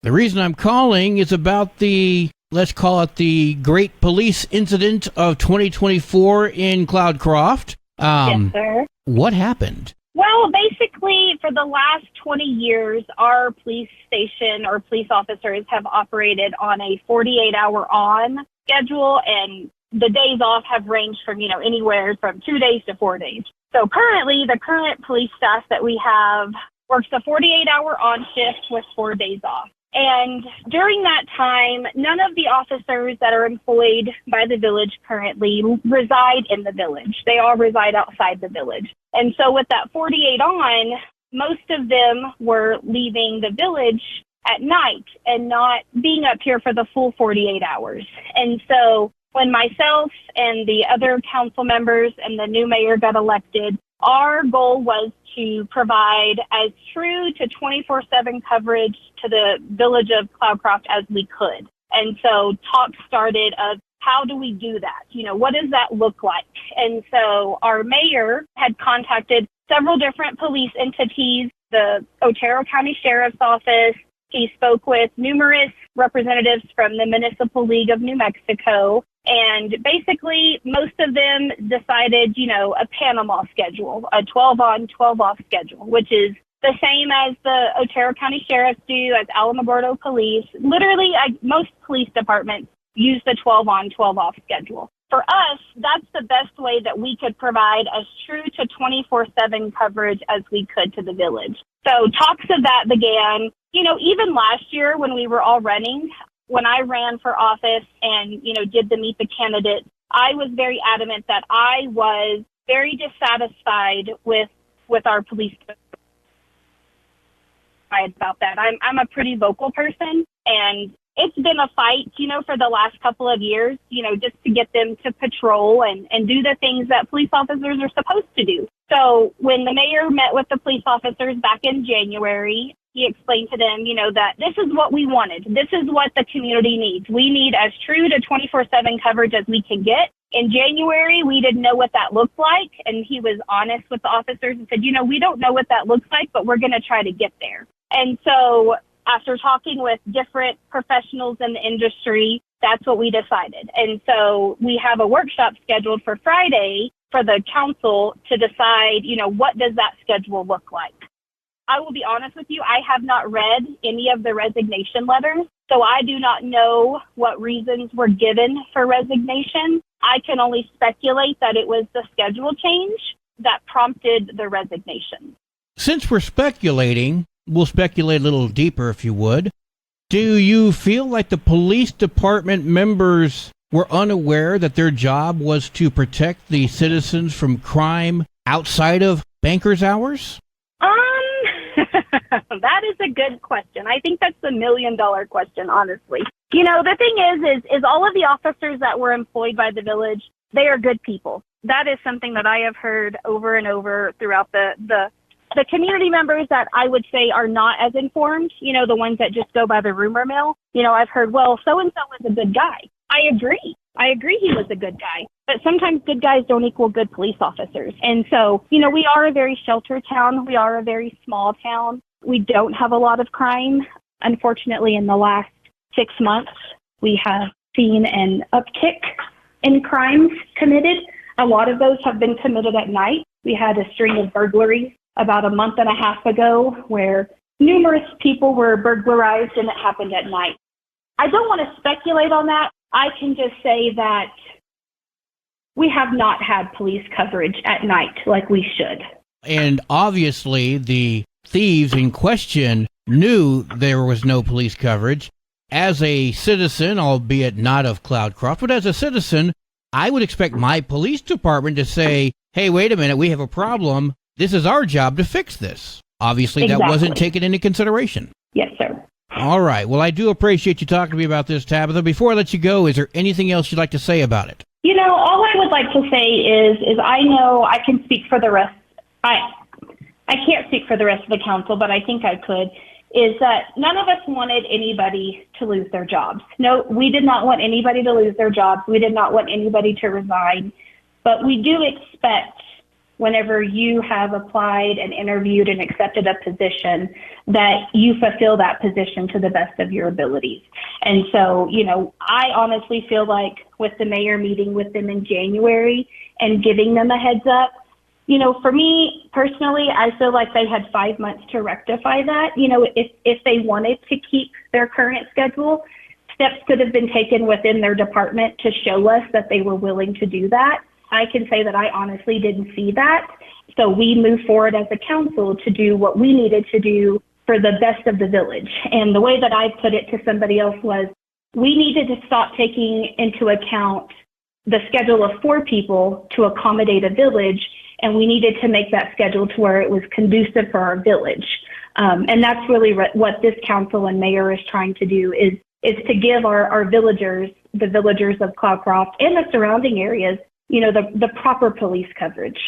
The reason I'm calling is about the, let's call it the Great Police Incident of 2024 in Cloudcroft. Yes, sir. What happened? Well, basically, for the last 20 years, our police station or police officers have operated on a 48-hour on schedule, and the days off have ranged from, anywhere from 2 days to 4 days. So currently, the current police staff that we have works a 48-hour on shift with 4 days off. And during that time, none of the officers that are employed by the village currently reside in the village. They all reside outside the village. And so with that 48 on, most of them were leaving the village at night and not being up here for the full 48 hours. And so when myself and the other council members and the new mayor got elected, our goal was to provide as true to 24/7 coverage to the village of Cloudcroft as we could. And so talk started of how do we do that? What does that look like? And so our mayor had contacted several different police entities, the Otero County Sheriff's Office. He spoke with numerous representatives from the Municipal League of New Mexico. And basically, most of them decided, a Panama schedule, a 12 on, 12 off schedule, which is the same as the Otero County Sheriffs do, as Alamogordo Police. Literally, most police departments use the 12 on, 12 off schedule. For us, that's the best way that we could provide as true to 24/7 coverage as we could to the village. So talks of that began, even last year when we were all running. When I ran for office and, did the Meet the Candidates, I was very adamant that I was very dissatisfied with our police about that. I'm a pretty vocal person, and it's been a fight, for the last couple of years, just to get them to patrol and do the things that police officers are supposed to do. So when the mayor met with the police officers back in January, he explained to them, that this is what we wanted. This is what the community needs. We need as true to 24/7 coverage as we can get. In January, we didn't know what that looked like, and he was honest with the officers and said, we don't know what that looks like, but we're going to try to get there. And so after talking with different professionals in the industry, that's what we decided. And so we have a workshop scheduled for Friday for the council to decide, what does that schedule look like? I will be honest with you, I have not read any of the resignation letters, so I do not know what reasons were given for resignation. I can only speculate that it was the schedule change that prompted the resignation. Since we're speculating, we'll speculate a little deeper if you would. Do you feel like the police department members were unaware that their job was to protect the citizens from crime outside of bankers' hours? That is a good question. I think that's the $1 million question, honestly. The thing is all of the officers that were employed by the village, they are good people. That is something that I have heard over and over throughout the community members that I would say are not as informed, the ones that just go by the rumor mill. I've heard, well, so-and-so was a good guy. I agree he was a good guy. But sometimes good guys don't equal good police officers. And so, we are a very sheltered town. We are a very small town. We don't have a lot of crime. Unfortunately, in the last 6 months, we have seen an uptick in crimes committed. A lot of those have been committed at night. We had a string of burglaries about a month and a half ago where numerous people were burglarized, and it happened at night. I don't want to speculate on that. I can just say that we have not had police coverage at night like we should. And obviously the thieves in question knew there was no police coverage. As a citizen, albeit not of Cloudcroft, but as a citizen, I would expect my police department to say, hey, wait a minute, we have a problem. This is our job to fix this. Obviously, Exactly. That wasn't taken into consideration. Yes, sir. All right. Well, I do appreciate you talking to me about this, Tabitha. Before I let you go, is there anything else you'd like to say about it? All I would like to say is I know I can speak for the rest. I can't speak for the rest of the council, but I think I could, is that none of us wanted anybody to lose their jobs. No, we did not want anybody to lose their jobs. We did not want anybody to resign. But we do expect whenever you have applied and interviewed and accepted a position, that you fulfill that position to the best of your abilities. And so, I honestly feel like with the mayor meeting with them in January and giving them a heads up, for me personally, I feel like they had 5 months to rectify that. If they wanted to keep their current schedule, steps could have been taken within their department to show us that they were willing to do that. I can say that I honestly didn't see that. So we moved forward as a council to do what we needed to do for the best of the village. And the way that I put it to somebody else was, we needed to stop taking into account the schedule of 4 people to accommodate a village, and we needed to make that schedule to where it was conducive for our village. And that's really what this council and mayor is trying to do, is to give our villagers, the villagers of Cloudcroft and the surrounding areas, the proper police coverage.